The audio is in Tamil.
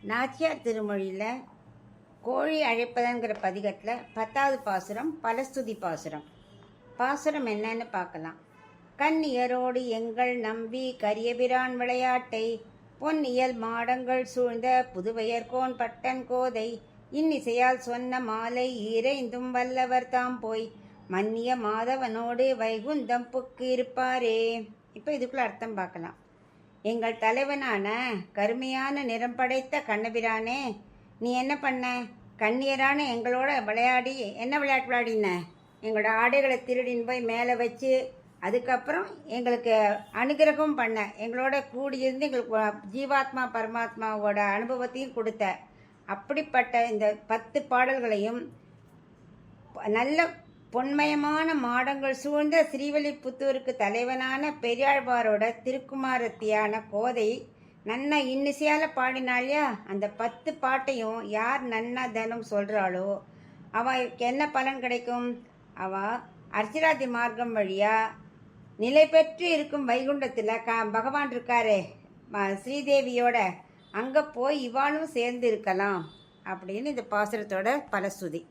நாச்சியார் திருமொழியில் கோழி அழைப்பதங்கிற பதிகத்தில் 10வது பாசுரம் பலஸ்துதி பாசுரம். பாசுரம் என்னன்னு பார்க்கலாம். கன்னியரோடு எங்கள் நம்பி கரியபிரான் விளையாட்டை பொன்னியல் மாடங்கள் சூழ்ந்த புதுவையர்கோன் பட்டன் கோதை இன்னிசையால் சொன்ன மாலை ஈரைந்தும் வல்லவர் தாம் போய் மன்னிய மாதவனோடு வைகுந்தம் புக்கு இருப்பாரே. இப்போ இதுக்குள்ள அர்த்தம் பார்க்கலாம். எங்கள் தலைவனான கருமையான நிறம் படைத்த கண்ணபிரானே, நீ என்ன பண்ண? கண்ணியரான எங்களோட விளையாடி என்ன விளையாட்டு விளையாடின? எங்களோட ஆடைகளை திருடின்னு போய் மேலே வச்சு அதுக்கப்புறம் எங்களுக்கு அனுகிரகம் பண்ண, எங்களோட கூடியிருந்து எங்களுக்கு ஜீவாத்மா பரமாத்மாவோட அனுபவத்தையும் கொடுத்த. அப்படிப்பட்ட இந்த 10 பாடல்களையும் நல்ல பொன்மயமான மாடங்கள் சூழ்ந்த ஸ்ரீவில்லிபுத்தூருக்கு தலைவனான பெரியாழ்வாரோட திருக்குமாரத்தியான கோதை நன்னா இன்னிசையால் பாடினாலையா, அந்த 10 பாட்டையும் யார் நன்னா தினம் சொல்கிறாளோ அவளுக்கு என்ன பலன் கிடைக்கும்? அவள் அர்ச்சிராதி மார்க்கம் வழியாக நிலை பெற்று இருக்கும் வைகுண்டத்தில் பகவான் இருக்காரே ஸ்ரீதேவியோட, அங்கே போய் இவாளும் சேர்ந்து இருக்கலாம் அப்படின்னு இந்த பாசுரத்தோட பலஸ்துதி.